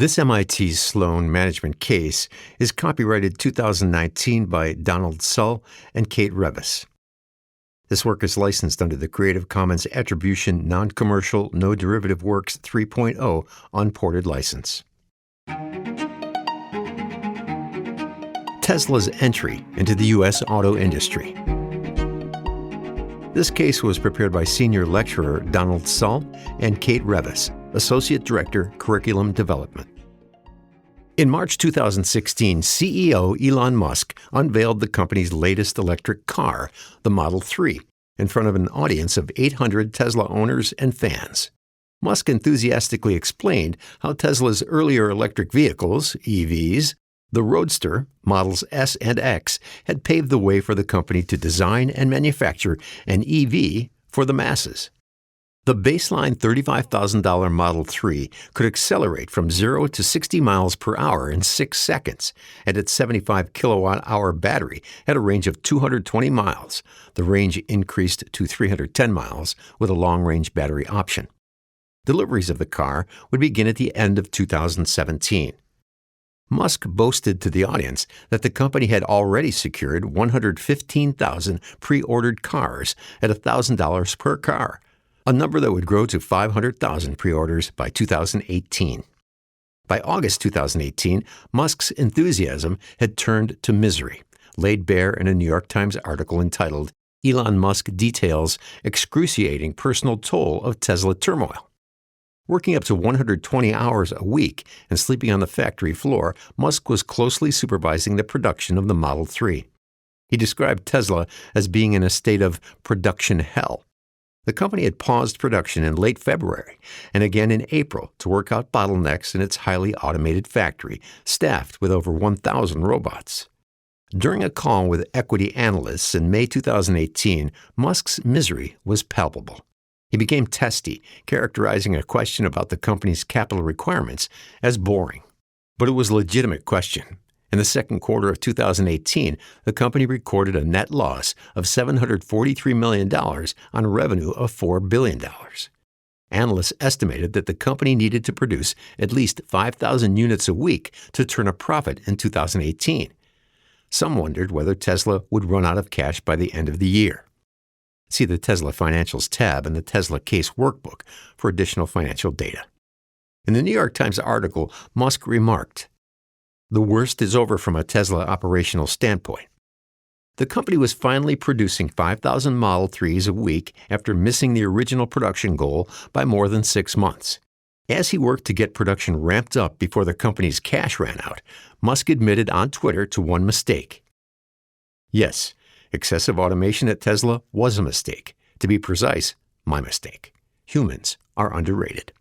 This MIT Sloan management case is copyrighted 2019 by Donald Sull and Kate Revis. This work is licensed under the Creative Commons Attribution Non-Commercial No Derivative Works 3.0 Unported license. Tesla's entry into the U.S. auto industry. This case was prepared by Senior Lecturer Donald Sull and Kate Revis, Associate Director, Curriculum Development. In March 2016, CEO Elon Musk unveiled the company's latest electric car, the Model 3, in front of an audience of 800 Tesla owners and fans. Musk enthusiastically explained how Tesla's earlier electric vehicles, EVs, the Roadster, Models S and X, had paved the way for the company to design and manufacture an EV for the masses. The baseline $35,000 Model 3 could accelerate from 0 to 60 miles per hour in 6 seconds, and its 75 kilowatt-hour battery had a range of 220 miles. The range increased to 310 miles with a long-range battery option. Deliveries of the car would begin at the end of 2017. Musk boasted to the audience that the company had already secured 115,000 pre-ordered cars at $1,000 per car, a number that would grow to 500,000 pre-orders by 2018. By August 2018, Musk's enthusiasm had turned to misery, laid bare in a New York Times article entitled, "Elon Musk Details Excruciating Personal Toll of Tesla Turmoil." Working up to 120 hours a week and sleeping on the factory floor, Musk was closely supervising the production of the Model 3. He described Tesla as being in a state of production hell. The company had paused production in late February and again in April to work out bottlenecks in its highly automated factory, staffed with over 1,000 robots. During a call with equity analysts in May 2018, Musk's misery was palpable. He became testy, characterizing a question about the company's capital requirements as boring. But it was a legitimate question. In the second quarter of 2018, the company recorded a net loss of $743 million on revenue of $4 billion. Analysts estimated that the company needed to produce at least 5,000 units a week to turn a profit in 2018. Some wondered whether Tesla would run out of cash by the end of the year. See the Tesla Financials tab in the Tesla Case Workbook for additional financial data. In the New York Times article, Musk remarked, "The worst is over from a Tesla operational standpoint. The company was finally producing 5,000 Model 3s a week after missing the original production goal by more than 6 months. As he worked to get production ramped up before the company's cash ran out, Musk admitted on Twitter to one mistake. Yes, excessive automation at Tesla was a mistake. To be precise, my mistake. Humans are underrated."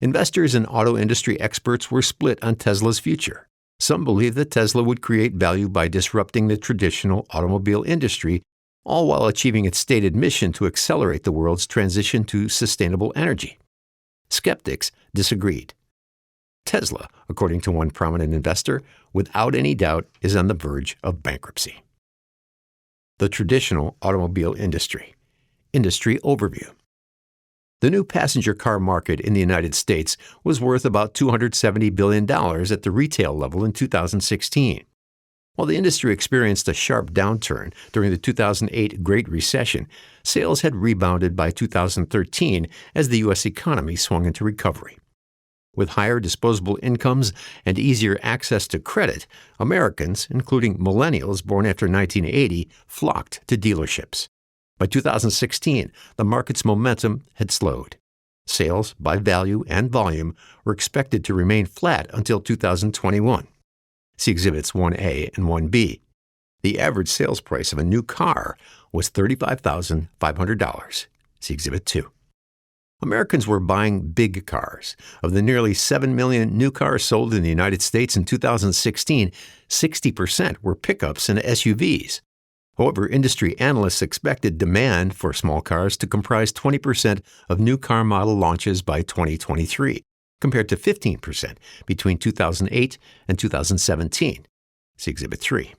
Investors and auto industry experts were split on Tesla's future. Some believe that Tesla would create value by disrupting the traditional automobile industry, all while achieving its stated mission to accelerate the world's transition to sustainable energy. Skeptics disagreed. Tesla, according to one prominent investor, without any doubt is on the verge of bankruptcy. The traditional automobile industry. Industry overview. The new passenger car market in the United States was worth about $270 billion at the retail level in 2016. While the industry experienced a sharp downturn during the 2008 Great Recession, sales had rebounded by 2013 as the U.S. economy swung into recovery. With higher disposable incomes and easier access to credit, Americans, including millennials born after 1980, flocked to dealerships. By 2016, the market's momentum had slowed. Sales, by value and volume, were expected to remain flat until 2021. See Exhibits 1A and 1B. The average sales price of a new car was $35,500. See Exhibit 2. Americans were buying big cars. Of the nearly 7 million new cars sold in the United States in 2016, 60% were pickups and SUVs. However, industry analysts expected demand for small cars to comprise 20% of new car model launches by 2023, compared to 15% between 2008 and 2017. See Exhibit 3.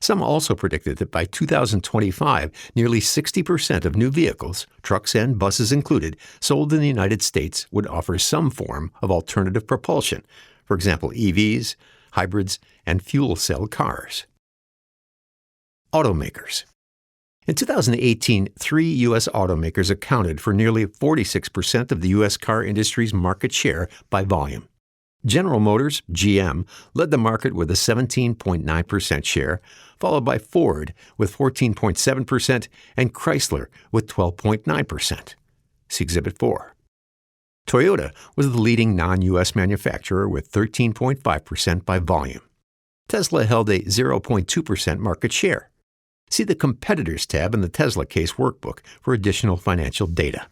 Some also predicted that by 2025, nearly 60% of new vehicles, trucks and buses included, sold in the United States would offer some form of alternative propulsion, for example, EVs, hybrids, and fuel cell cars. Automakers. In 2018, 3 U.S. automakers accounted for nearly 46% of the U.S. car industry's market share by volume. General Motors, GM, led the market with a 17.9% share, followed by Ford with 14.7% and Chrysler with 12.9%. See Exhibit 4. Toyota was the leading non-U.S. manufacturer with 13.5% by volume. Tesla held a 0.2% market share. See the Competitors tab in the Tesla Case Workbook for additional financial data.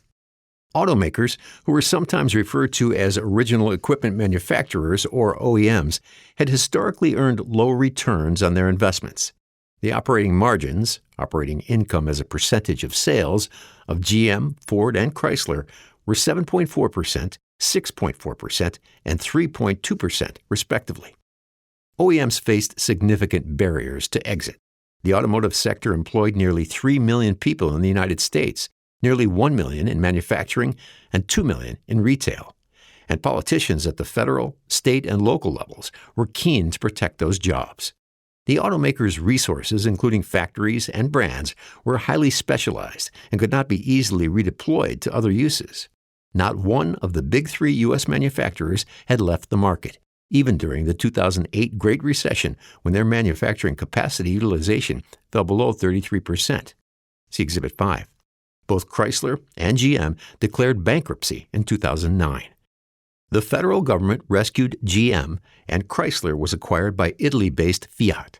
Automakers, who were sometimes referred to as original equipment manufacturers or OEMs, had historically earned low returns on their investments. The operating margins, operating income as a percentage of sales, of GM, Ford, and Chrysler were 7.4%, 6.4%, and 3.2%, respectively. OEMs faced significant barriers to exit. The automotive sector employed nearly 3 million people in the United States, nearly 1 million in manufacturing, and 2 million in retail. And politicians at the federal, state, and local levels were keen to protect those jobs. The automakers' resources, including factories and brands, were highly specialized and could not be easily redeployed to other uses. Not one of the big 3 U.S. manufacturers had left the market, even during the 2008 Great Recession when their manufacturing capacity utilization fell below 33%. See Exhibit 5. Both Chrysler and GM declared bankruptcy in 2009. The federal government rescued GM, and Chrysler was acquired by Italy-based Fiat.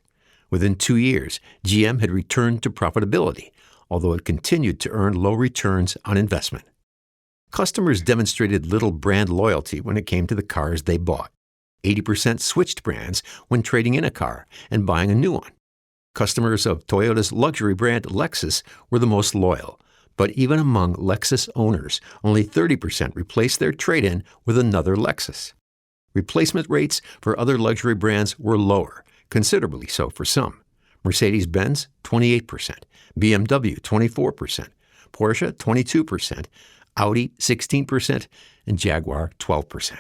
Within 2 years, GM had returned to profitability, although it continued to earn low returns on investment. Customers demonstrated little brand loyalty when it came to the cars they bought. 80% switched brands when trading in a car and buying a new one. Customers of Toyota's luxury brand Lexus were the most loyal. But even among Lexus owners, only 30% replaced their trade-in with another Lexus. Replacement rates for other luxury brands were lower, considerably so for some. Mercedes-Benz, 28%, BMW, 24%, Porsche, 22%, Audi, 16%, and Jaguar, 12%.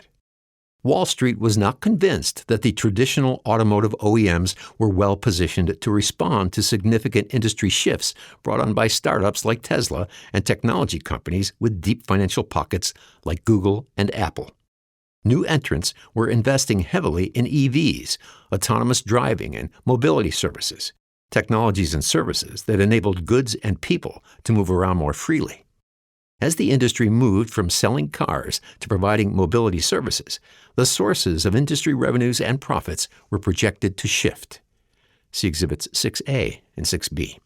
Wall Street was not convinced that the traditional automotive OEMs were well positioned to respond to significant industry shifts brought on by startups like Tesla and technology companies with deep financial pockets like Google and Apple. New entrants were investing heavily in EVs, autonomous driving, and mobility services, technologies and services that enabled goods and people to move around more freely. As the industry moved from selling cars to providing mobility services, the sources of industry revenues and profits were projected to shift. See Exhibits 6A and 6B.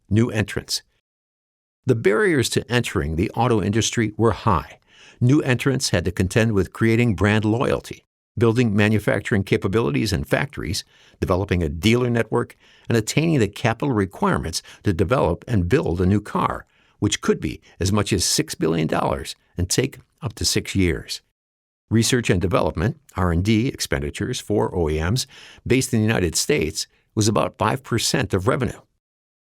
New entrants. The barriers to entering the auto industry were high. New entrants had to contend with creating brand loyalty, building manufacturing capabilities and factories, developing a dealer network, and attaining the capital requirements to develop and build a new car, which could be as much as $6 billion and take up to 6 years. Research and development, R&D expenditures for OEMs based in the United States was about 5% of revenue.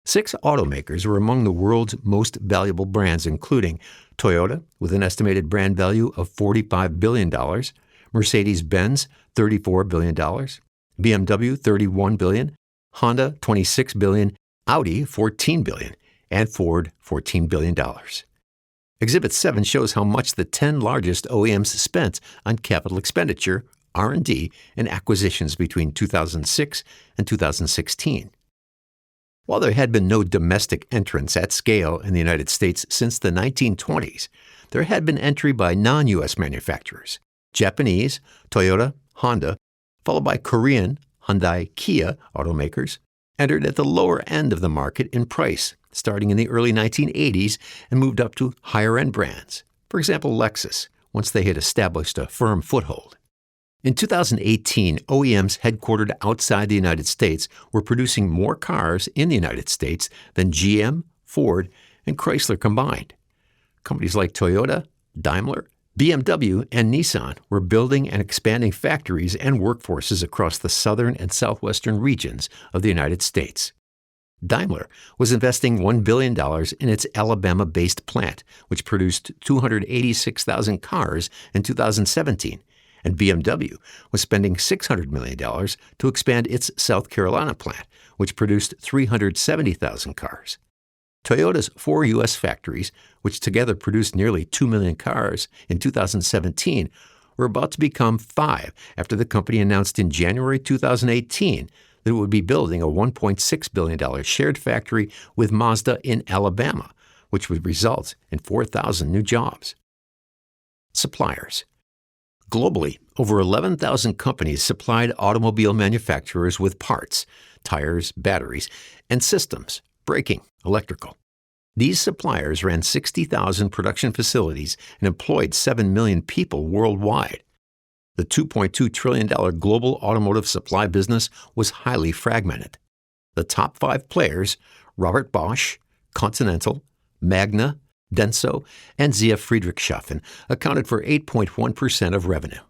6 automakers were among the world's most valuable brands, including Toyota, with an estimated brand value of $45 billion, Mercedes-Benz, $34 billion, BMW, $31 billion, Honda, $26 billion, Audi, $14 billion, and Ford, $14 billion. Exhibit 7 shows how much the 10 largest OEMs spent on capital expenditure, R&D, and acquisitions between 2006 and 2016. While there had been no domestic entrants at scale in the United States since the 1920s, there had been entry by non-U.S. manufacturers. Japanese, Toyota, Honda, followed by Korean, Hyundai, Kia automakers, entered at the lower end of the market in price, starting in the early 1980s and moved up to higher-end brands. For example, Lexus, once they had established a firm foothold. In 2018, OEMs headquartered outside the United States were producing more cars in the United States than GM, Ford, and Chrysler combined. Companies like Toyota, Daimler, BMW and Nissan were building and expanding factories and workforces across the southern and southwestern regions of the United States. Daimler was investing $1 billion in its Alabama-based plant, which produced 286,000 cars in 2017, and BMW was spending $600 million to expand its South Carolina plant, which produced 370,000 cars. Toyota's 4 U.S. factories, which together produced nearly 2 million cars in 2017, were about to become 5 after the company announced in January 2018 that it would be building a $1.6 billion shared factory with Mazda in Alabama, which would result in 4,000 new jobs. Suppliers. Globally, over 11,000 companies supplied automobile manufacturers with parts, tires, batteries, and systems, braking, electrical. These suppliers ran 60,000 production facilities and employed 7 million people worldwide. The $2.2 trillion global automotive supply business was highly fragmented. The top 5 players, Robert Bosch, Continental, Magna, Denso, and ZF Friedrichshafen, accounted for 8.1% of revenue.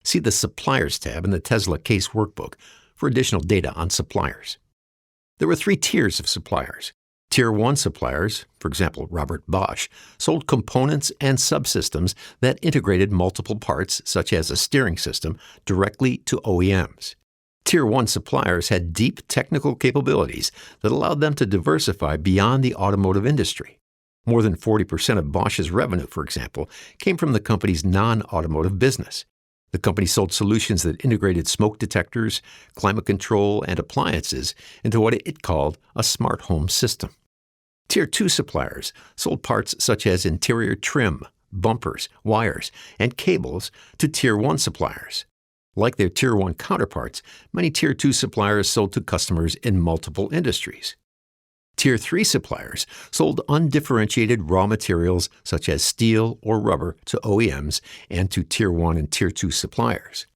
See the Suppliers tab in the Tesla Case Workbook for additional data on suppliers. There were 3 tiers of suppliers. Tier 1 suppliers, for example, Robert Bosch, sold components and subsystems that integrated multiple parts, such as a steering system, directly to OEMs. Tier 1 suppliers had deep technical capabilities that allowed them to diversify beyond the automotive industry. More than 40% of Bosch's revenue, for example, came from the company's non-automotive business. The company sold solutions that integrated smoke detectors, climate control, and appliances into what it called a smart home system. Tier 2 suppliers sold parts such as interior trim, bumpers, wires, and cables to Tier 1 suppliers. Like their Tier 1 counterparts, many Tier 2 suppliers sold to customers in multiple industries. Tier 3 suppliers sold undifferentiated raw materials such as steel or rubber to OEMs and to Tier 1 and Tier 2 suppliers.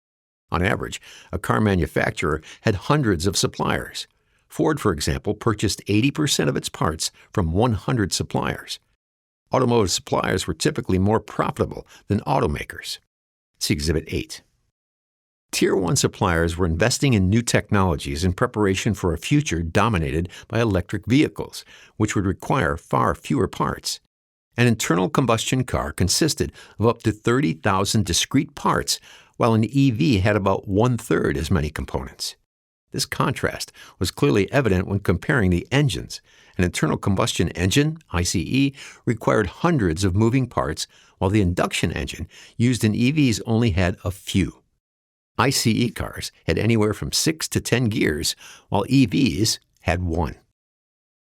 On average, a car manufacturer had hundreds of suppliers. Ford, for example, purchased 80% of its parts from 100 suppliers. Automotive suppliers were typically more profitable than automakers. See Exhibit 8. Tier 1 suppliers were investing in new technologies in preparation for a future dominated by electric vehicles, which would require far fewer parts. An internal combustion car consisted of up to 30,000 discrete parts, while an EV had about 1/3 as many components. This contrast was clearly evident when comparing the engines. An internal combustion engine, ICE, required hundreds of moving parts, while the induction engine used in EVs only had a few. ICE cars had anywhere from 6 to 10 gears, while EVs had 1.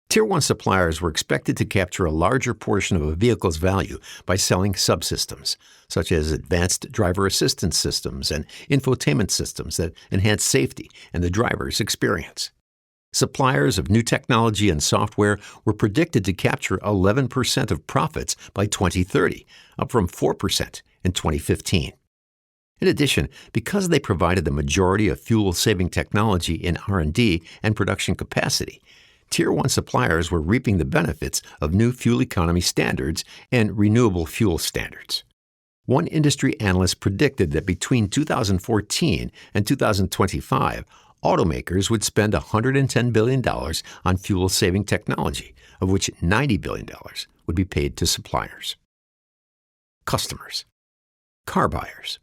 Tier 1 suppliers were expected to capture a larger portion of a vehicle's value by selling subsystems, such as advanced driver assistance systems and infotainment systems that enhance safety and the driver's experience. Suppliers of new technology and software were predicted to capture 11% of profits by 2030, up from 4% in 2015. In addition, because they provided the majority of fuel-saving technology in R&D and production capacity, Tier 1 suppliers were reaping the benefits of new fuel economy standards and renewable fuel standards. One industry analyst predicted that between 2014 and 2025, automakers would spend $110 billion on fuel-saving technology, of which $90 billion would be paid to suppliers. Customers. Car buyers.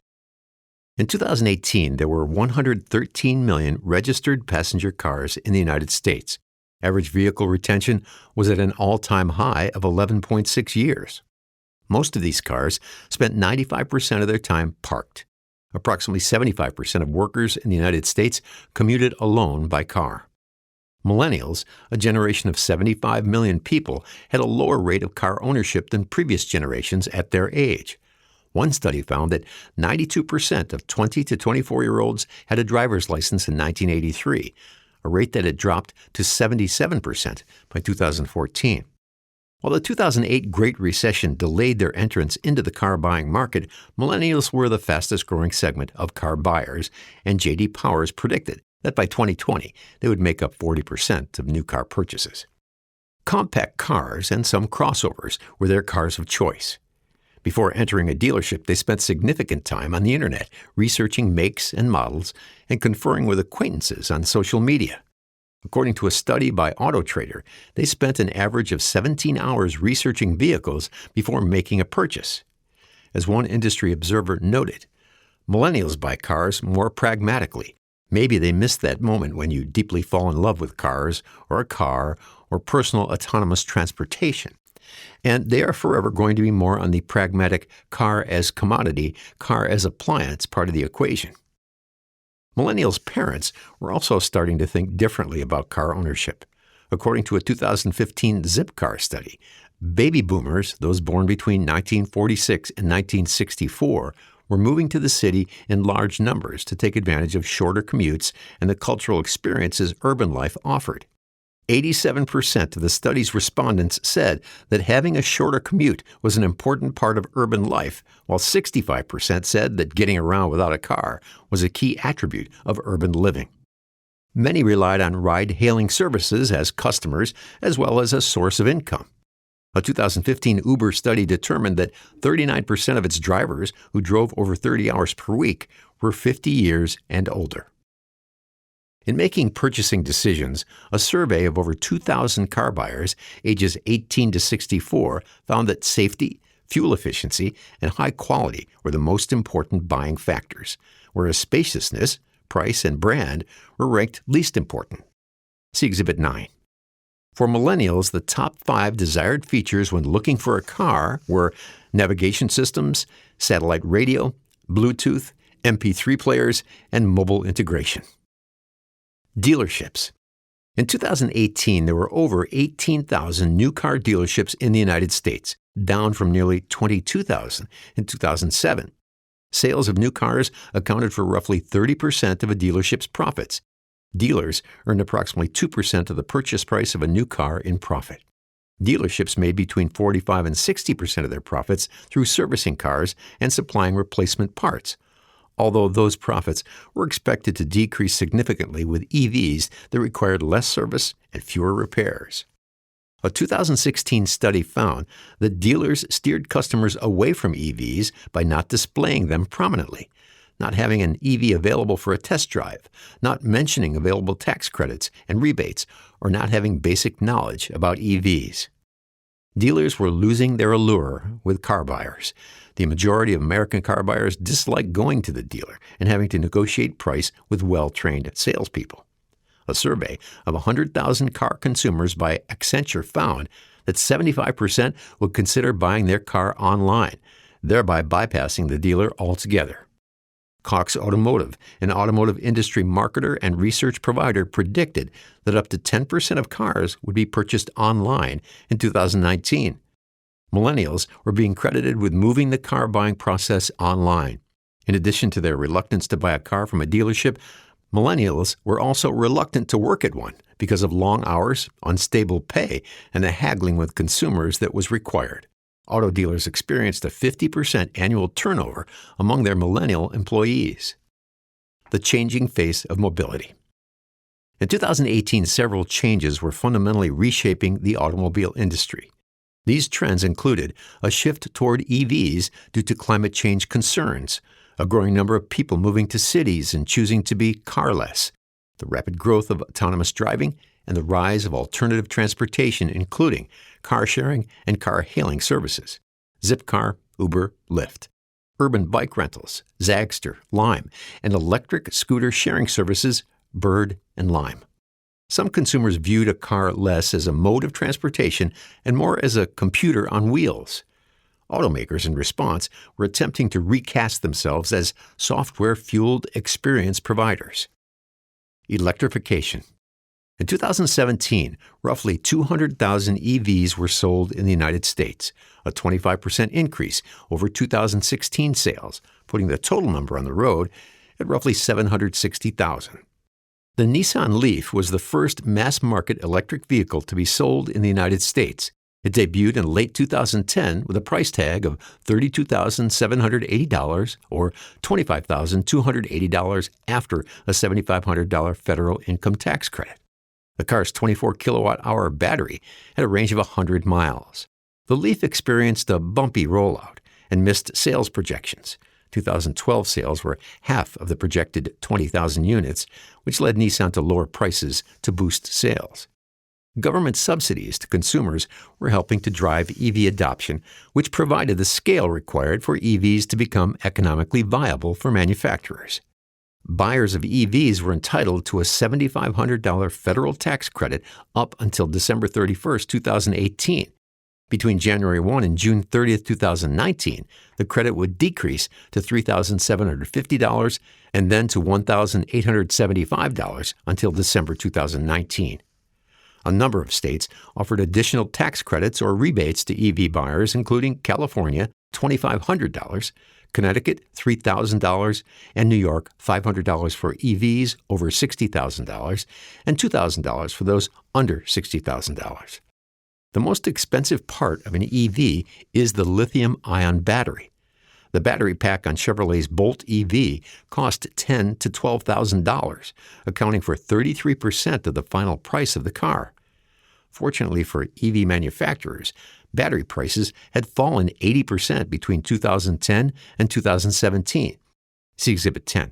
In 2018, there were 113 million registered passenger cars in the United States. Average vehicle retention was at an all-time high of 11.6 years. Most of these cars spent 95% of their time parked. Approximately 75% of workers in the United States commuted alone by car. Millennials, a generation of 75 million people, had a lower rate of car ownership than previous generations at their age. One study found that 92% of 20 to 24-year-olds had a driver's license in 1983, a rate that had dropped to 77% by 2014. While the 2008 Great Recession delayed their entrance into the car buying market, millennials were the fastest-growing segment of car buyers, and J.D. Powers predicted that by 2020 they would make up 40% of new car purchases. Compact cars and some crossovers were their cars of choice. Before entering a dealership, they spent significant time on the internet, researching makes and models and conferring with acquaintances on social media. According to a study by AutoTrader, they spent an average of 17 hours researching vehicles before making a purchase. As one industry observer noted, millennials buy cars more pragmatically. Maybe they miss that moment when you deeply fall in love with cars, or a car, or personal autonomous transportation. And they are forever going to be more on the pragmatic car as commodity, car as appliance part of the equation. Millennials' parents were also starting to think differently about car ownership. According to a 2015 Zipcar study, baby boomers, those born between 1946 and 1964, were moving to the city in large numbers to take advantage of shorter commutes and the cultural experiences urban life offered. 87% of the study's respondents said that having a shorter commute was an important part of urban life, while 65% said that getting around without a car was a key attribute of urban living. Many relied on ride-hailing services as customers as well as a source of income. A 2015 Uber study determined that 39% of its drivers who drove over 30 hours per week were 50 years and older. In making purchasing decisions, a survey of over 2,000 car buyers ages 18 to 64 found that safety, fuel efficiency, and high quality were the most important buying factors, whereas spaciousness, price, and brand were ranked least important. See Exhibit 9. For millennials, the top 5 desired features when looking for a car were navigation systems, satellite radio, Bluetooth, MP3 players, and mobile integration. Dealerships. In 2018, there were over 18,000 new car dealerships in the United States, down from nearly 22,000 in 2007. Sales of new cars accounted for roughly 30% of a dealership's profits. Dealers earned approximately 2% of the purchase price of a new car in profit. Dealerships made between 45 and 60% of their profits through servicing cars and supplying replacement parts, although those profits were expected to decrease significantly with EVs that required less service and fewer repairs. A 2016 study found that dealers steered customers away from EVs by not displaying them prominently, not having an EV available for a test drive, not mentioning available tax credits and rebates, or not having basic knowledge about EVs. Dealers were losing their allure with car buyers. The majority of American car buyers dislike going to the dealer and having to negotiate price with well-trained salespeople. A survey of 100,000 car consumers by Accenture found that 75% would consider buying their car online, thereby bypassing the dealer altogether. Cox Automotive, an automotive industry marketer and research provider, predicted that up to 10% of cars would be purchased online in 2019. Millennials were being credited with moving the car buying process online. In addition to their reluctance to buy a car from a dealership, millennials were also reluctant to work at one because of long hours, unstable pay, and the haggling with consumers that was required. Auto dealers experienced a 50% annual turnover among their millennial employees. The changing face of mobility. In 2018, several changes were fundamentally reshaping the automobile industry. These trends included a shift toward EVs due to climate change concerns, a growing number of people moving to cities and choosing to be carless, the rapid growth of autonomous driving, and the rise of alternative transportation, including car sharing and car hailing services, Zipcar, Uber, Lyft, urban bike rentals, Zagster, Lime, and electric scooter sharing services, Bird and Lime. Some consumers viewed a car less as a mode of transportation and more as a computer on wheels. Automakers, in response, were attempting to recast themselves as software-fueled experience providers. Electrification. In 2017, roughly 200,000 EVs were sold in the United States, a 25% increase over 2016 sales, putting the total number on the road at roughly 760,000. The Nissan Leaf was the first mass-market electric vehicle to be sold in the United States. It debuted in late 2010 with a price tag of $32,780 or $25,280 after a $7,500 federal income tax credit. The car's 24-kilowatt-hour battery had a range of 100 miles. The Leaf experienced a bumpy rollout, and missed sales projections. 2012 sales were half of the projected 20,000 units, which led Nissan to lower prices to boost sales. Government subsidies to consumers were helping to drive EV adoption, which provided the scale required for EVs to become economically viable for manufacturers. Buyers of EVs were entitled to a $7,500 federal tax credit up until December 31, 2018. Between January 1 and June 30, 2019, the credit would decrease to $3,750 and then to $1,875 until December 2019. A number of states offered additional tax credits or rebates to EV buyers, including California, $2,500, Connecticut, $3,000, and New York, $500 for EVs over $60,000 and $2,000 for those under $60,000. The most expensive part of an EV is the lithium-ion battery. The battery pack on Chevrolet's Bolt EV cost $10,000 to $12,000, accounting for 33% of the final price of the car. Fortunately for EV manufacturers, battery prices had fallen 80% between 2010 and 2017. See Exhibit 10.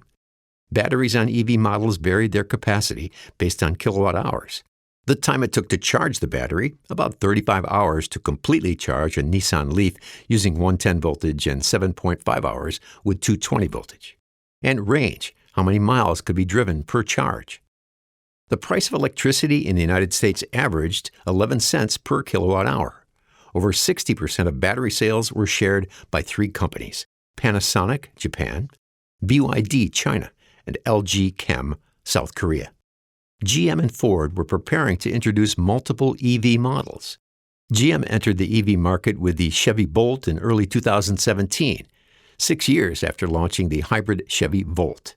Batteries on EV models varied their capacity based on kilowatt hours. The time it took to charge the battery, about 35 hours to completely charge a Nissan Leaf using 110 voltage and 7.5 hours with 220 voltage. And range, how many miles could be driven per charge. The price of electricity in the United States averaged 11 cents per kilowatt hour. Over 60% of battery sales were shared by three companies: Panasonic, Japan, BYD, China, and LG Chem, South Korea. GM and Ford were preparing to introduce multiple EV models. GM entered the EV market with the Chevy Bolt in early 2017, 6 years after launching the hybrid Chevy Volt.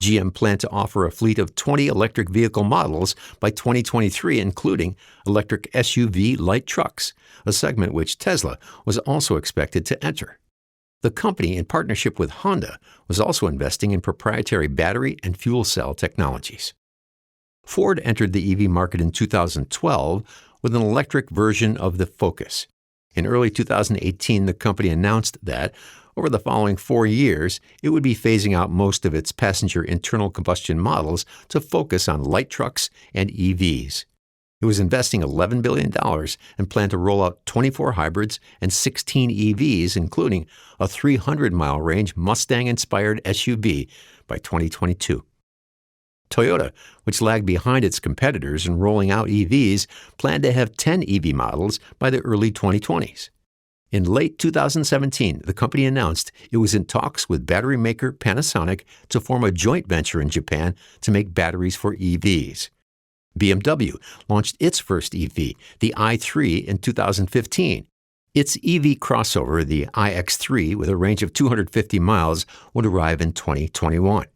GM planned to offer a fleet of 20 electric vehicle models by 2023, including electric SUV light trucks, a segment which Tesla was also expected to enter. The company, in partnership with Honda, was also investing in proprietary battery and fuel cell technologies. Ford entered the EV market in 2012 with an electric version of the Focus. In early 2018, the company announced that, over the following 4 years, it would be phasing out most of its passenger internal combustion models to focus on light trucks and EVs. It was investing $11 billion and planned to roll out 24 hybrids and 16 EVs, including a 300-mile range Mustang-inspired SUV, by 2022. Toyota, which lagged behind its competitors in rolling out EVs, planned to have 10 EV models by the early 2020s. In late 2017, the company announced it was in talks with battery maker Panasonic to form a joint venture in Japan to make batteries for EVs. BMW launched its first EV, the i3, in 2015. Its EV crossover, the iX3, with a range of 250 miles, would arrive in 2021.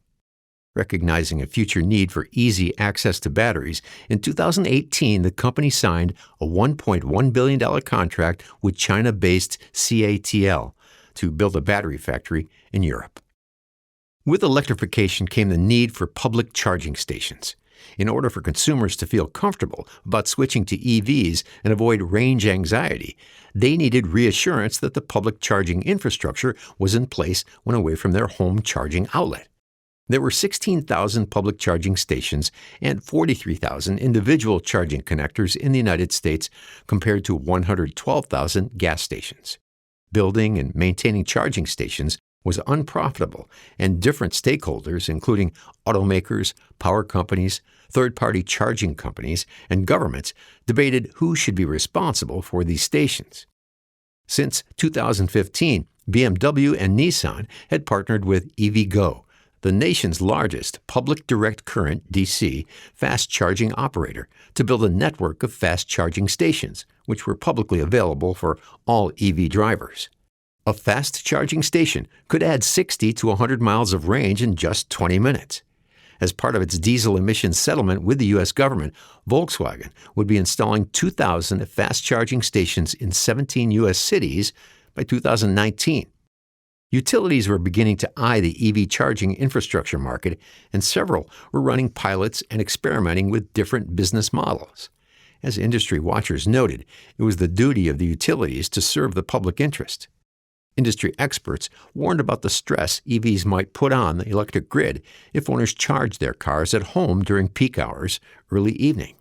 Recognizing a future need for easy access to batteries, in 2018 the company signed a $1.1 billion contract with China-based CATL to build a battery factory in Europe. With electrification came the need for public charging stations. In order for consumers to feel comfortable about switching to EVs and avoid range anxiety, they needed reassurance that the public charging infrastructure was in place when away from their home charging outlet. There were 16,000 public charging stations and 43,000 individual charging connectors in the United States compared to 112,000 gas stations. Building and maintaining charging stations was unprofitable, and different stakeholders, including automakers, power companies, third-party charging companies, and governments, debated who should be responsible for these stations. Since 2015, BMW and Nissan had partnered with EVgo, the nation's largest public direct current DC fast charging operator, to build a network of fast charging stations, which were publicly available for all EV drivers. A fast charging station could add 60 to 100 miles of range in just 20 minutes. As part of its diesel emissions settlement with the U.S. government, Volkswagen would be installing 2,000 fast charging stations in 17 U.S. cities by 2019. Utilities were beginning to eye the EV charging infrastructure market, and several were running pilots and experimenting with different business models. As industry watchers noted, it was the duty of the utilities to serve the public interest. Industry experts warned about the stress EVs might put on the electric grid if owners charged their cars at home during peak hours, early evening.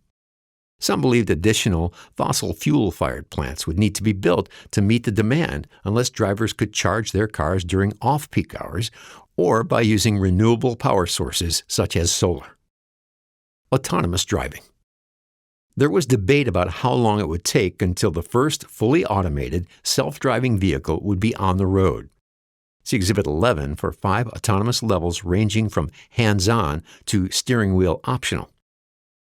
Some believed additional fossil fuel-fired plants would need to be built to meet the demand unless drivers could charge their cars during off-peak hours or by using renewable power sources such as solar. Autonomous driving. There was debate about how long it would take until the first fully automated, self-driving vehicle would be on the road. See Exhibit 11 for 5 autonomous levels ranging from hands-on to steering wheel optional.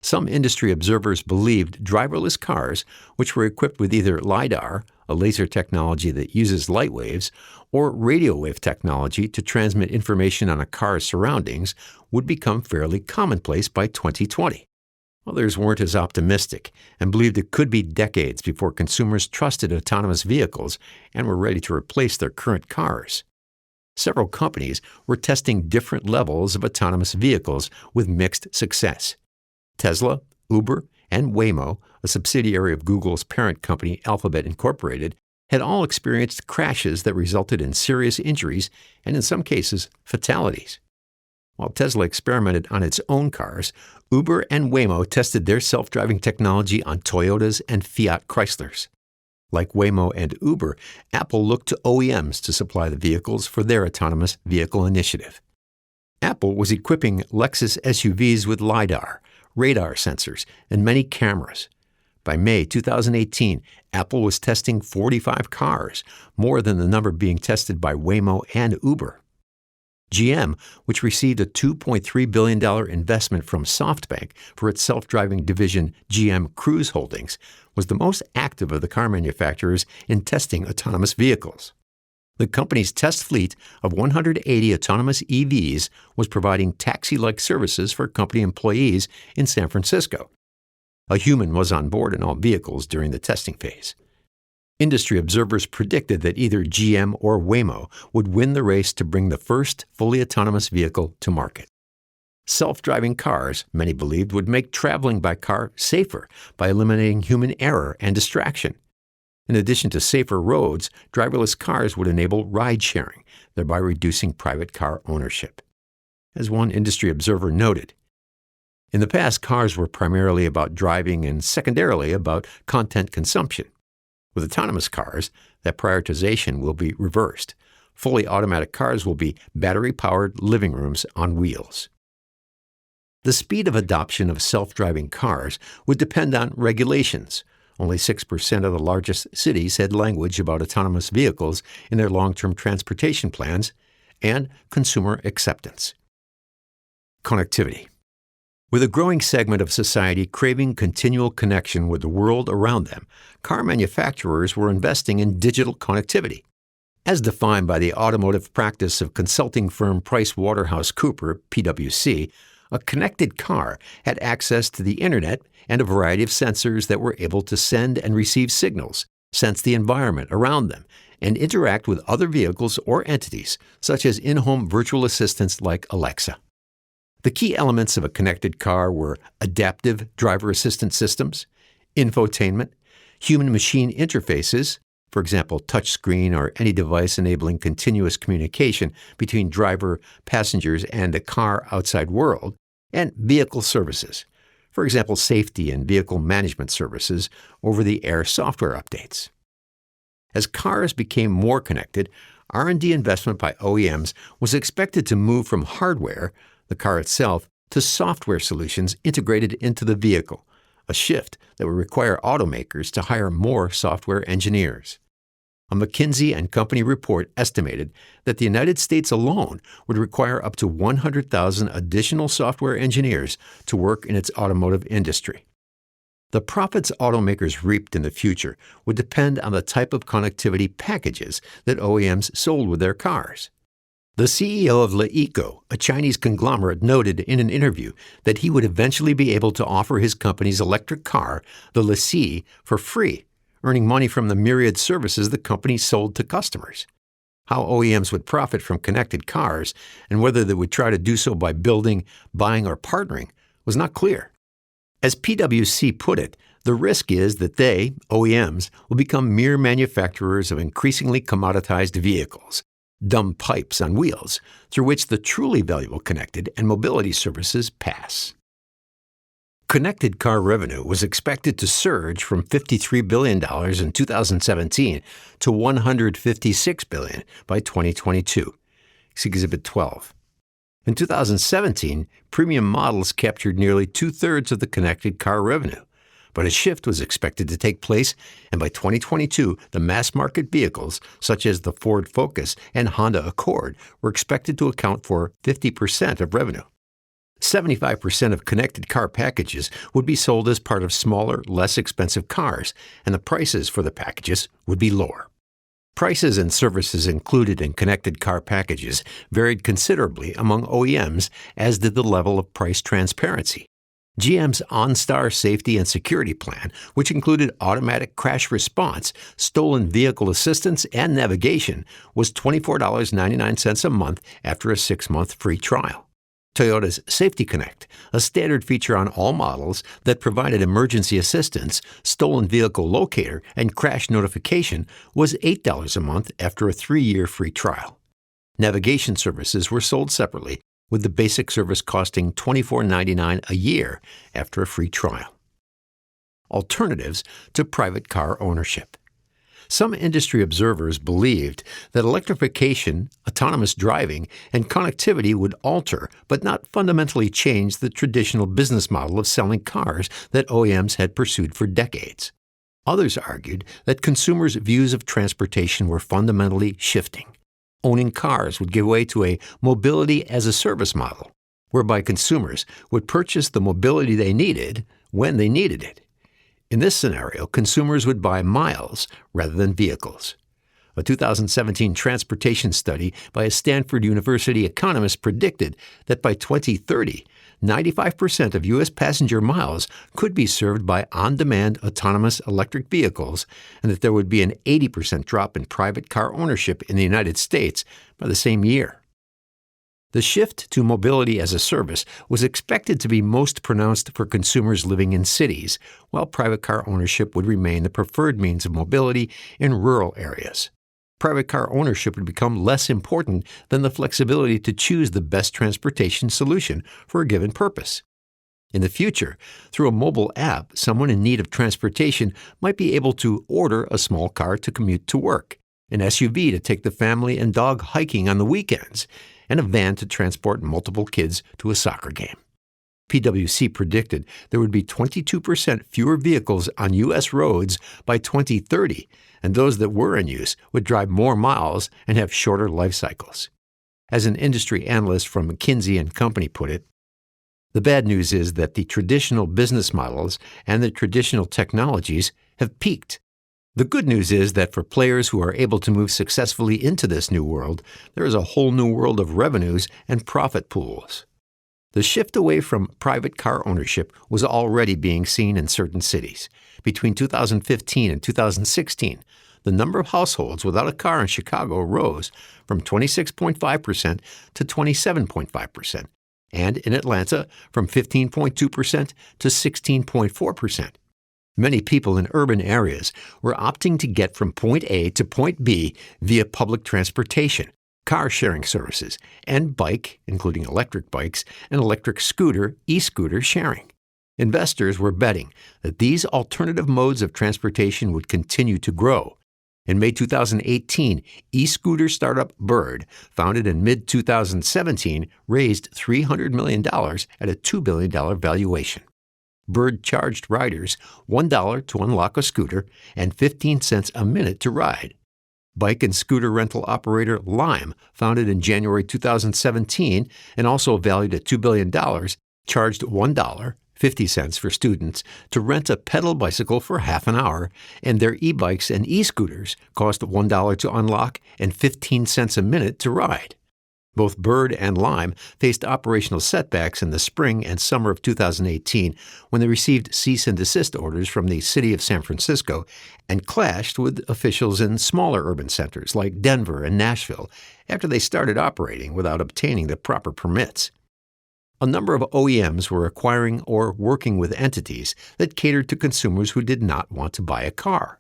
Some industry observers believed driverless cars, which were equipped with either LiDAR, a laser technology that uses light waves, or radio wave technology to transmit information on a car's surroundings, would become fairly commonplace by 2020. Others weren't as optimistic and believed it could be decades before consumers trusted autonomous vehicles and were ready to replace their current cars. Several companies were testing different levels of autonomous vehicles with mixed success. Tesla, Uber, and Waymo, a subsidiary of Google's parent company Alphabet Incorporated, had all experienced crashes that resulted in serious injuries and, in some cases, fatalities. While Tesla experimented on its own cars, Uber and Waymo tested their self-driving technology on Toyotas and Fiat Chryslers. Like Waymo and Uber, Apple looked to OEMs to supply the vehicles for their autonomous vehicle initiative. Apple was equipping Lexus SUVs with LiDAR, radar sensors, and many cameras. By May 2018, Apple was testing 45 cars, more than the number being tested by Waymo and Uber. GM, which received a $2.3 billion investment from SoftBank for its self-driving division GM Cruise Holdings, was the most active of the car manufacturers in testing autonomous vehicles. The company's test fleet of 180 autonomous EVs was providing taxi-like services for company employees in San Francisco. A human was on board in all vehicles during the testing phase. Industry observers predicted that either GM or Waymo would win the race to bring the first fully autonomous vehicle to market. Self-driving cars, many believed, would make traveling by car safer by eliminating human error and distraction. In addition to safer roads, driverless cars would enable ride-sharing, thereby reducing private car ownership. As one industry observer noted, in the past, cars were primarily about driving and secondarily about content consumption. With autonomous cars, that prioritization will be reversed. Fully automatic cars will be battery-powered living rooms on wheels. The speed of adoption of self-driving cars would depend on regulations. Only 6% of the largest cities had language about autonomous vehicles in their long-term transportation plans, and consumer acceptance. Connectivity. With a growing segment of society craving continual connection with the world around them, car manufacturers were investing in digital connectivity. As defined by the automotive practice of consulting firm PricewaterhouseCoopers, PwC, a connected car had access to the Internet and a variety of sensors that were able to send and receive signals, sense the environment around them, and interact with other vehicles or entities, such as in-home virtual assistants like Alexa. The key elements of a connected car were adaptive driver assistance systems, infotainment, human-machine interfaces, for example, touchscreen or any device enabling continuous communication between driver, passengers, and the car outside world, and vehicle services, for example, safety and vehicle management services, over-the-air software updates. As cars became more connected, R&D investment by OEMs was expected to move from hardware, the car itself, to software solutions integrated into the vehicle, a shift that would require automakers to hire more software engineers. A McKinsey & Company report estimated that the United States alone would require up to 100,000 additional software engineers to work in its automotive industry. The profits automakers reaped in the future would depend on the type of connectivity packages that OEMs sold with their cars. The CEO of LeEco, a Chinese conglomerate, noted in an interview that he would eventually be able to offer his company's electric car, the LeC, for free, earning money from the myriad services the company sold to customers. How OEMs would profit from connected cars and whether they would try to do so by building, buying, or partnering was not clear. As PwC put it, The risk is that they, OEMs, will become mere manufacturers of increasingly commoditized vehicles, dumb pipes on wheels, through which the truly valuable connected and mobility services pass. Connected car revenue was expected to surge from $53 billion in 2017 to $156 billion by 2022. See Exhibit 12. In 2017, premium models captured nearly two-thirds of the connected car revenue, but a shift was expected to take place, and by 2022, the mass-market vehicles, such as the Ford Focus and Honda Accord, were expected to account for 50% of revenue. 75% of connected car packages would be sold as part of smaller, less expensive cars, and the prices for the packages would be lower. Prices and services included in connected car packages varied considerably among OEMs, as did the level of price transparency. GM's OnStar Safety and Security Plan, which included automatic crash response, stolen vehicle assistance, and navigation, was $24.99 a month after a 6-month free trial. Toyota's Safety Connect, a standard feature on all models that provided emergency assistance, stolen vehicle locator, and crash notification, was $8 a month after a 3-year free trial. Navigation services were sold separately, with the basic service costing $24.99 a year after a free trial. Alternatives to private car ownership. Some industry observers believed that electrification, autonomous driving, and connectivity would alter but not fundamentally change the traditional business model of selling cars that OEMs had pursued for decades. Others argued that consumers' views of transportation were fundamentally shifting. Owning cars would give way to a mobility-as-a-service model, whereby consumers would purchase the mobility they needed when they needed it. In this scenario, consumers would buy miles rather than vehicles. A 2017 transportation study by a Stanford University economist predicted that by 2030, 95% of U.S. passenger miles could be served by on-demand autonomous electric vehicles, and that there would be an 80% drop in private car ownership in the United States by the same year. The shift to mobility as a service was expected to be most pronounced for consumers living in cities, while private car ownership would remain the preferred means of mobility in rural areas. Private car ownership would become less important than the flexibility to choose the best transportation solution for a given purpose. In the future, through a mobile app, someone in need of transportation might be able to order a small car to commute to work, an SUV to take the family and dog hiking on the weekends, and a van to transport multiple kids to a soccer game. PwC predicted there would be 22% fewer vehicles on U.S. roads by 2030, and those that were in use would drive more miles and have shorter life cycles. As an industry analyst from McKinsey & Company put it, the bad news is that the traditional business models and the traditional technologies have peaked. The good news is that for players who are able to move successfully into this new world, there is a whole new world of revenues and profit pools. The shift away from private car ownership was already being seen in certain cities. Between 2015 and 2016, the number of households without a car in Chicago rose from 26.5% to 27.5%, and in Atlanta from 15.2% to 16.4%. Many people in urban areas were opting to get from point A to point B via public transportation, car-sharing services, and bike, including electric bikes, and electric scooter, e-scooter sharing. Investors were betting that these alternative modes of transportation would continue to grow. In May 2018, e-scooter startup Bird, founded in mid-2017, raised $300 million at a $2 billion valuation. Bird charged riders $1 to unlock a scooter and 15 cents a minute to ride. Bike and scooter rental operator Lime, founded in January 2017 and also valued at $2 billion, charged $1, 50 cents for students, to rent a pedal bicycle for half an hour, and their e-bikes and e-scooters cost $1 to unlock and 15 cents a minute to ride. Both Bird and Lime faced operational setbacks in the spring and summer of 2018 when they received cease and desist orders from the city of San Francisco and clashed with officials in smaller urban centers like Denver and Nashville after they started operating without obtaining the proper permits. A number of OEMs were acquiring or working with entities that catered to consumers who did not want to buy a car.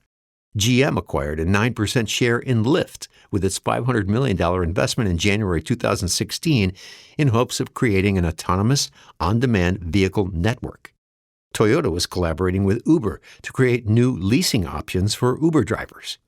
GM acquired a 9% share in Lyft with its $500 million investment in January 2016 in hopes of creating an autonomous, on-demand vehicle network. Toyota was collaborating with Uber to create new leasing options for Uber drivers.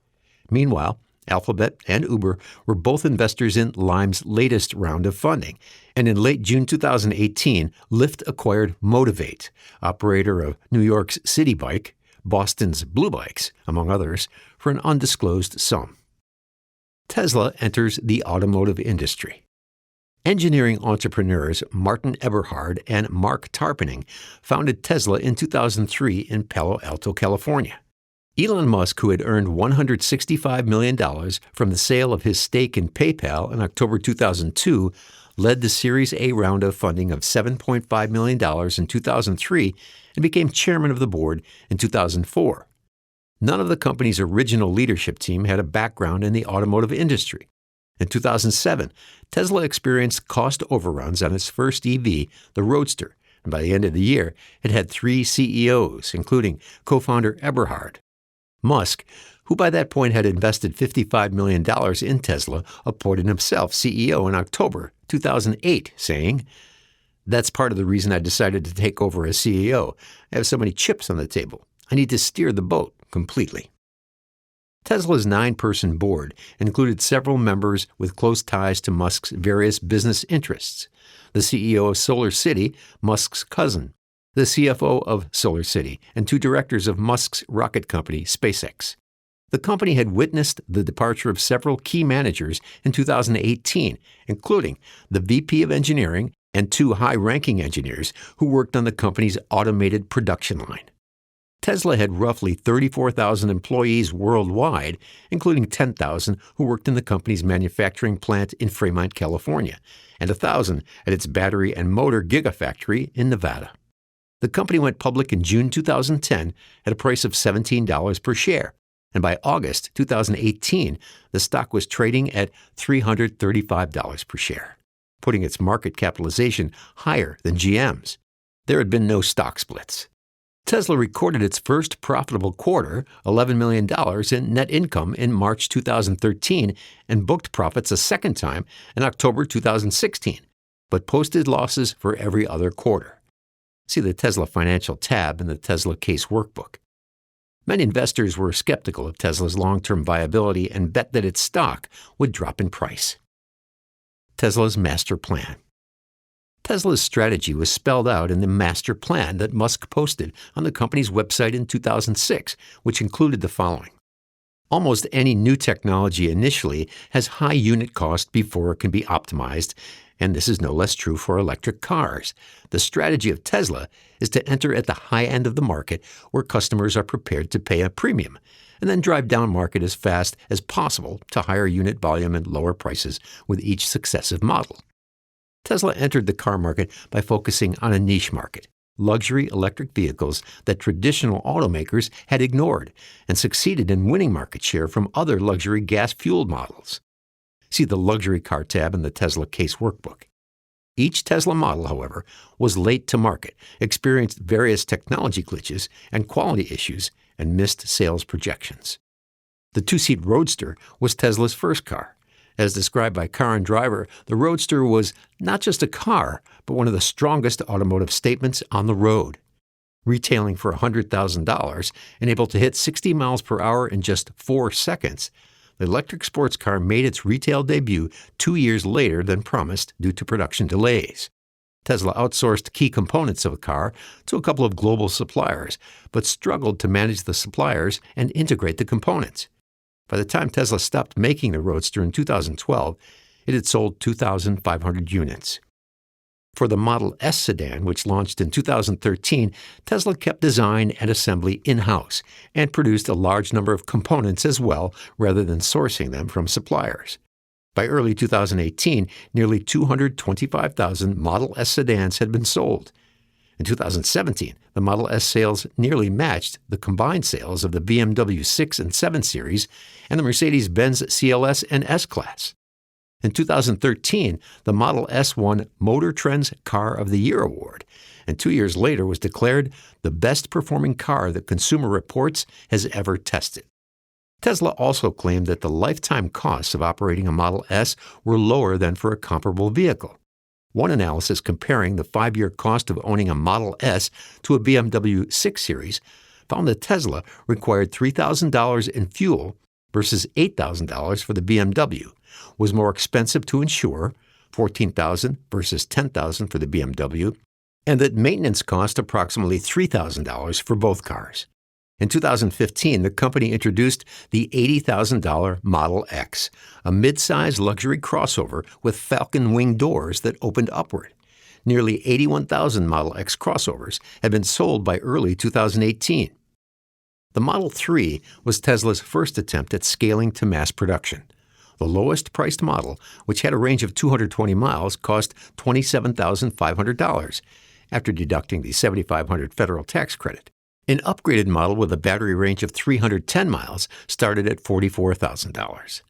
Meanwhile, Alphabet and Uber were both investors in Lime's latest round of funding, and in late June 2018, Lyft acquired Motivate, operator of New York's City Bike, Boston's Blue Bikes, among others, for an undisclosed sum. Tesla enters the automotive industry. Engineering entrepreneurs Martin Eberhard and Mark Tarpenning founded Tesla in 2003 in Palo Alto, California. Elon Musk, who had earned $165 million from the sale of his stake in PayPal in October 2002, led the Series A round of funding of $7.5 million in 2003 and became chairman of the board in 2004. None of the company's original leadership team had a background in the automotive industry. In 2007, Tesla experienced cost overruns on its first EV, the Roadster, and by the end of the year, it had 3 CEOs, including co-founder Eberhard. Musk, who by that point had invested $55 million in Tesla, appointed himself CEO in October 2008, saying, "That's part of the reason I decided to take over as CEO. I have so many chips on the table. I need to steer the boat completely." Tesla's 9-person board included several members with close ties to Musk's various business interests. The CEO of Solar City, Musk's cousin, the CFO of Solar City, and 2 directors of Musk's rocket company, SpaceX. The company had witnessed the departure of several key managers in 2018, including the VP of Engineering and 2 high-ranking engineers who worked on the company's automated production line. Tesla had roughly 34,000 employees worldwide, including 10,000 who worked in the company's manufacturing plant in Fremont, California, and 1,000 at its battery and motor gigafactory in Nevada. The company went public in June 2010 at a price of $17 per share, and by August 2018, the stock was trading at $335 per share, putting its market capitalization higher than GM's. There had been no stock splits. Tesla recorded its first profitable quarter, $11 million in net income, in March 2013 and booked profits a second time in October 2016, but posted losses for every other quarter. See the Tesla Financial tab in the Tesla Case Workbook. Many investors were skeptical of Tesla's long-term viability and bet that its stock would drop in price. Tesla's master plan. Tesla's strategy was spelled out in the master plan that Musk posted on the company's website in 2006, which included the following. Almost any new technology initially has high unit cost before it can be optimized, and this is no less true for electric cars. The strategy of Tesla is to enter at the high end of the market where customers are prepared to pay a premium, and then drive down market as fast as possible to higher unit volume and lower prices with each successive model. Tesla entered the car market by focusing on a niche market, luxury electric vehicles that traditional automakers had ignored, and succeeded in winning market share from other luxury gas-fueled models. See the Luxury Car tab in the Tesla Case Workbook. Each Tesla model, however, was late to market, experienced various technology glitches and quality issues, and missed sales projections. The 2-seat Roadster was Tesla's first car. As described by Car and Driver, the Roadster was not just a car, but one of the strongest automotive statements on the road. Retailing for $100,000 and able to hit 60 miles per hour in just 4 seconds, the electric sports car made its retail debut 2 years later than promised due to production delays. Tesla outsourced key components of the car to a couple of global suppliers, but struggled to manage the suppliers and integrate the components. By the time Tesla stopped making the Roadster in 2012, it had sold 2,500 units. For the Model S sedan, which launched in 2013, Tesla kept design and assembly in-house and produced a large number of components as well, rather than sourcing them from suppliers. By early 2018, nearly 225,000 Model S sedans had been sold. In 2017, the Model S sales nearly matched the combined sales of the BMW 6 and 7 Series and the Mercedes-Benz CLS and S-Class. In 2013, the Model S won Motor Trend's Car of the Year award, and 2 years later was declared the best-performing car that Consumer Reports has ever tested. Tesla also claimed that the lifetime costs of operating a Model S were lower than for a comparable vehicle. One analysis comparing the 5-year cost of owning a Model S to a BMW 6 Series found that Tesla required $3,000 in fuel versus $8,000 for the BMW, was more expensive to insure, $14,000 versus $10,000 for the BMW, and that maintenance cost approximately $3,000 for both cars. In 2015, the company introduced the $80,000 Model X, a mid-size luxury crossover with falcon wing doors that opened upward. Nearly 81,000 Model X crossovers had been sold by early 2018. The Model 3 was Tesla's first attempt at scaling to mass production. The lowest-priced model, which had a range of 220 miles, cost $27,500 after deducting the $7,500 federal tax credit. An upgraded model with a battery range of 310 miles started at $44,000.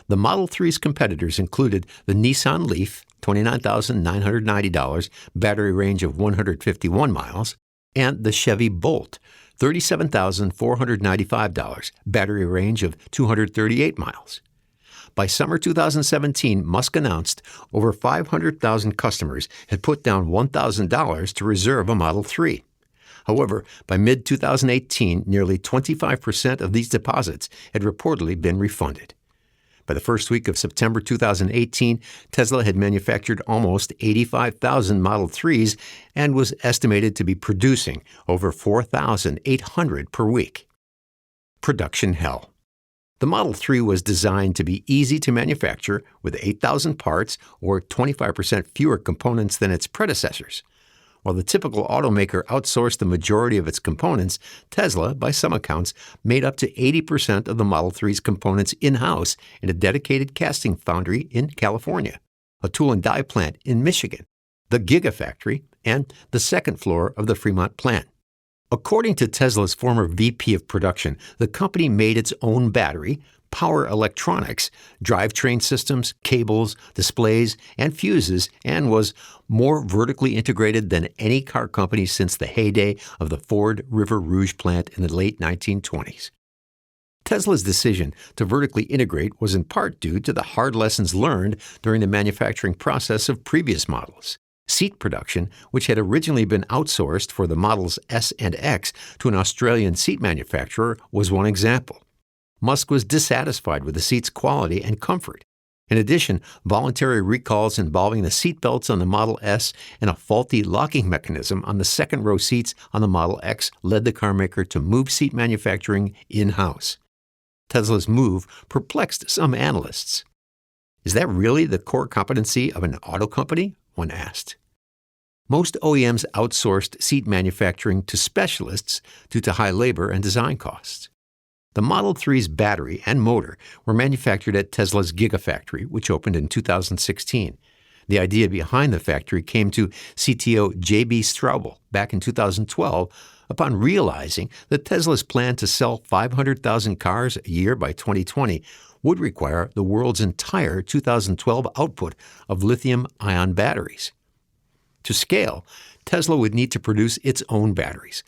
The Model 3's competitors included the Nissan Leaf, $29,990, battery range of 151 miles, and the Chevy Bolt, $37,495, battery range of 238 miles. By summer 2017, Musk announced over 500,000 customers had put down $1,000 to reserve a Model 3. However, by mid-2018, nearly 25% of these deposits had reportedly been refunded. By the first week of September 2018, Tesla had manufactured almost 85,000 Model 3s and was estimated to be producing over 4,800 per week. Production hell. The Model 3 was designed to be easy to manufacture with 8,000 parts or 25% fewer components than its predecessors. While the typical automaker outsourced the majority of its components, Tesla, by some accounts, made up to 80% of the Model 3's components in-house in a dedicated casting foundry in California, a tool and die plant in Michigan, the Gigafactory, and the second floor of the Fremont plant. According to Tesla's former VP of production, the company made its own battery, power electronics, drivetrain systems, cables, displays, and fuses, and was more vertically integrated than any car company since the heyday of the Ford River Rouge plant in the late 1920s. Tesla's decision to vertically integrate was in part due to the hard lessons learned during the manufacturing process of previous models. Seat production, which had originally been outsourced for the Models S and X to an Australian seat manufacturer, was one example. Musk was dissatisfied with the seat's quality and comfort. In addition, voluntary recalls involving the seat belts on the Model S and a faulty locking mechanism on the second-row seats on the Model X led the carmaker to move seat manufacturing in-house. Tesla's move perplexed some analysts. Is that really the core competency of an auto company? One asked. Most OEMs outsourced seat manufacturing to specialists due to high labor and design costs. The Model 3's battery and motor were manufactured at Tesla's Gigafactory, which opened in 2016. The idea behind the factory came to CTO J.B. Straubel back in 2012 upon realizing that Tesla's plan to sell 500,000 cars a year by 2020 would require the world's entire 2012 output of lithium-ion batteries. To scale, Tesla would need to produce its own batteries.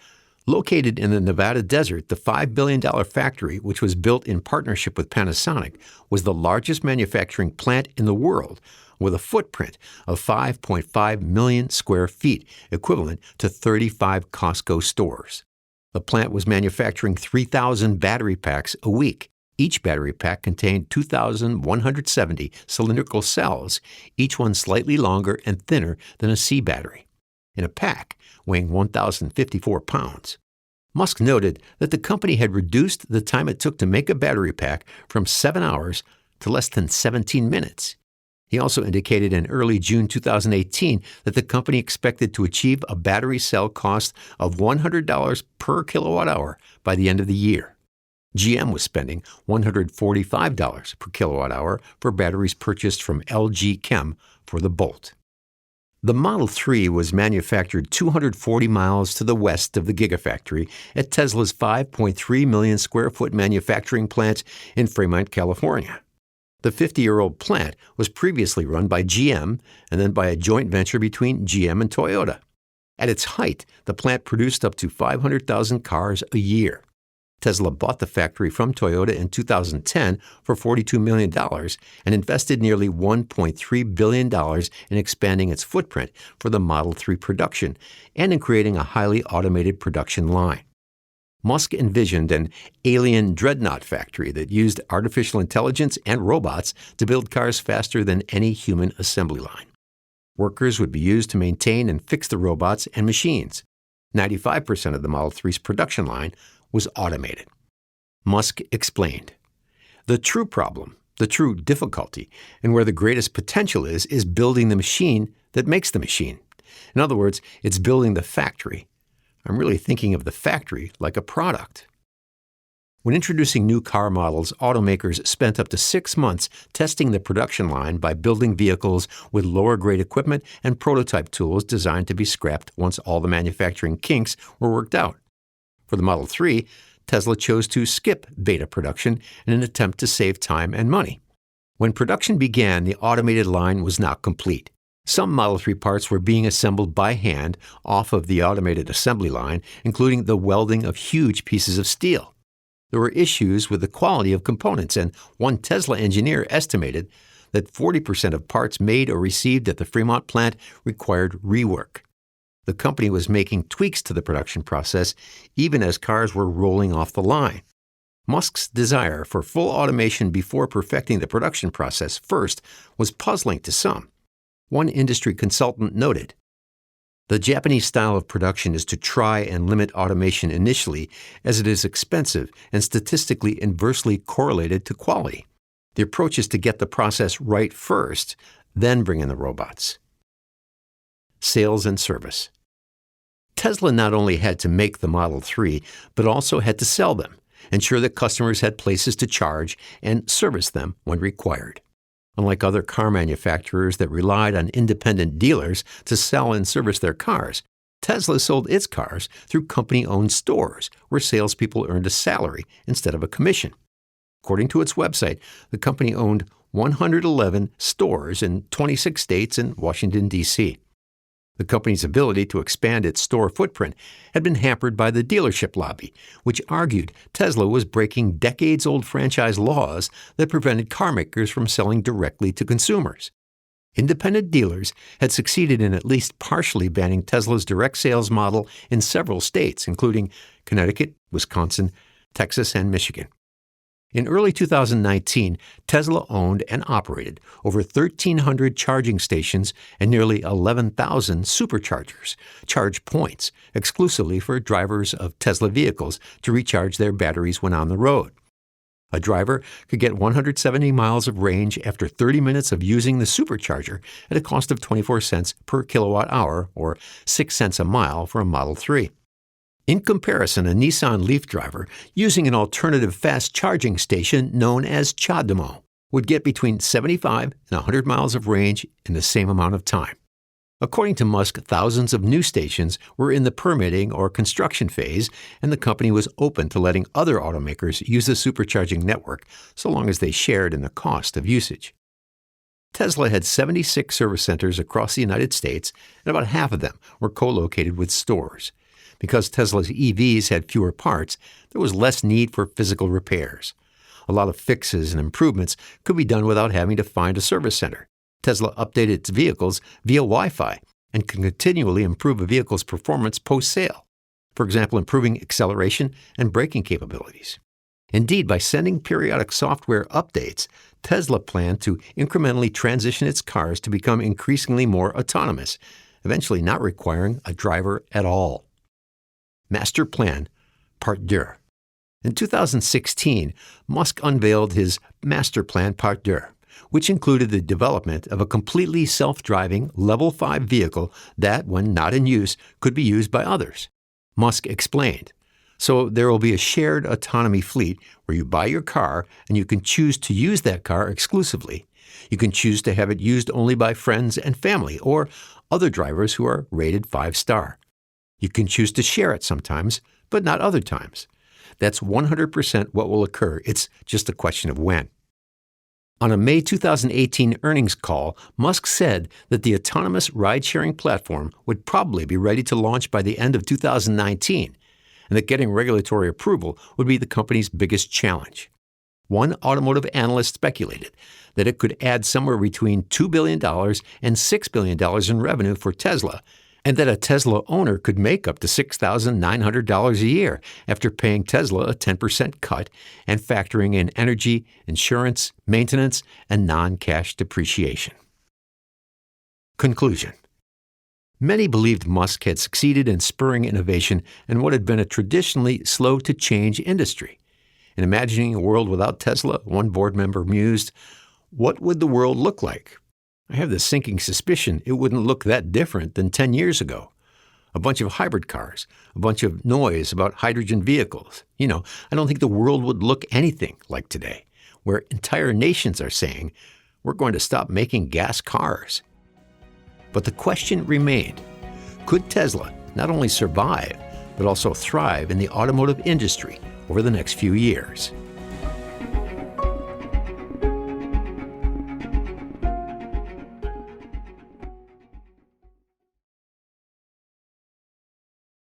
Located in the Nevada desert, the $5 billion factory, which was built in partnership with Panasonic, was the largest manufacturing plant in the world, with a footprint of 5.5 million square feet, equivalent to 35 Costco stores. The plant was manufacturing 3,000 battery packs a week. Each battery pack contained 2,170 cylindrical cells, each one slightly longer and thinner than a C battery, in a pack weighing 1,054 pounds. Musk noted that the company had reduced the time it took to make a battery pack from 7 hours to less than 17 minutes. He also indicated in early June 2018 that the company expected to achieve a battery cell cost of $100 per kilowatt hour by the end of the year. GM was spending $145 per kilowatt hour for batteries purchased from LG Chem for the Bolt. The Model 3 was manufactured 240 miles to the west of the Gigafactory at Tesla's 5.3 million square foot manufacturing plant in Fremont, California. The 50-year-old plant was previously run by GM and then by a joint venture between GM and Toyota. At its height, the plant produced up to 500,000 cars a year. Tesla bought the factory from Toyota in 2010 for $42 million and invested nearly $1.3 billion in expanding its footprint for the Model 3 production and in creating a highly automated production line. Musk envisioned an alien dreadnought factory that used artificial intelligence and robots to build cars faster than any human assembly line. Workers would be used to maintain and fix the robots and machines. 95% of the Model 3's production line was automated. Musk explained, "The true problem, the true difficulty, and where the greatest potential is building the machine that makes the machine. In other words, it's building the factory. I'm really thinking of the factory like a product." When introducing new car models, automakers spent up to 6 months testing the production line by building vehicles with lower-grade equipment and prototype tools designed to be scrapped once all the manufacturing kinks were worked out. For the Model 3, Tesla chose to skip beta production in an attempt to save time and money. When production began, the automated line was not complete. Some Model 3 parts were being assembled by hand off of the automated assembly line, including the welding of huge pieces of steel. There were issues with the quality of components, and one Tesla engineer estimated that 40% of parts made or received at the Fremont plant required rework. The company was making tweaks to the production process even as cars were rolling off the line. Musk's desire for full automation before perfecting the production process first was puzzling to some. One industry consultant noted, "The Japanese style of production is to try and limit automation initially, as it is expensive and statistically inversely correlated to quality. The approach is to get the process right first, then bring in the robots." Sales and service. Tesla not only had to make the Model 3, but also had to sell them, ensure that customers had places to charge, and service them when required. Unlike other car manufacturers that relied on independent dealers to sell and service their cars, Tesla sold its cars through company-owned stores where salespeople earned a salary instead of a commission. According to its website, the company owned 111 stores in 26 states and Washington, D.C. The company's ability to expand its store footprint had been hampered by the dealership lobby, which argued Tesla was breaking decades-old franchise laws that prevented carmakers from selling directly to consumers. Independent dealers had succeeded in at least partially banning Tesla's direct sales model in several states, including Connecticut, Wisconsin, Texas, and Michigan. In early 2019, Tesla owned and operated over 1,300 charging stations and nearly 11,000 superchargers, charge points, exclusively for drivers of Tesla vehicles to recharge their batteries when on the road. A driver could get 170 miles of range after 30 minutes of using the supercharger at a cost of 24 cents per kilowatt hour, or 6 cents a mile for a Model 3. In comparison, a Nissan Leaf driver using an alternative fast charging station known as CHAdeMO would get between 75 and 100 miles of range in the same amount of time. According to Musk, thousands of new stations were in the permitting or construction phase, and the company was open to letting other automakers use the supercharging network so long as they shared in the cost of usage. Tesla had 76 service centers across the United States, and about half of them were co-located with stores. Because Tesla's EVs had fewer parts, there was less need for physical repairs. A lot of fixes and improvements could be done without having to find a service center. Tesla updated its vehicles via Wi-Fi and can continually improve a vehicle's performance post-sale, for example, improving acceleration and braking capabilities. Indeed, by sending periodic software updates, Tesla planned to incrementally transition its cars to become increasingly more autonomous, eventually not requiring a driver at all. Master Plan, Part 2. In 2016, Musk unveiled his Master Plan Part 2, which included the development of a completely self-driving Level 5 vehicle that, when not in use, could be used by others. Musk explained, "So there will be a shared autonomy fleet where you buy your car and you can choose to use that car exclusively. You can choose to have it used only by friends and family or other drivers who are rated 5-star. You can choose to share it sometimes, but not other times. That's 100% what will occur. It's just a question of when." On a May 2018 earnings call, Musk said that the autonomous ride-sharing platform would probably be ready to launch by the end of 2019, and that getting regulatory approval would be the company's biggest challenge. One automotive analyst speculated that it could add somewhere between $2 billion and $6 billion in revenue for Tesla, and that a Tesla owner could make up to $6,900 a year after paying Tesla a 10% cut and factoring in energy, insurance, maintenance, and non-cash depreciation. Conclusion. Many believed Musk had succeeded in spurring innovation in what had been a traditionally slow-to-change industry. In imagining a world without Tesla, one board member mused, "What would the world look like? I have the sinking suspicion it wouldn't look that different than 10 years ago. A bunch of hybrid cars, a bunch of noise about hydrogen vehicles. I don't think the world would look anything like today, where entire nations are saying, we're going to stop making gas cars." But the question remained, could Tesla not only survive, but also thrive in the automotive industry over the next few years?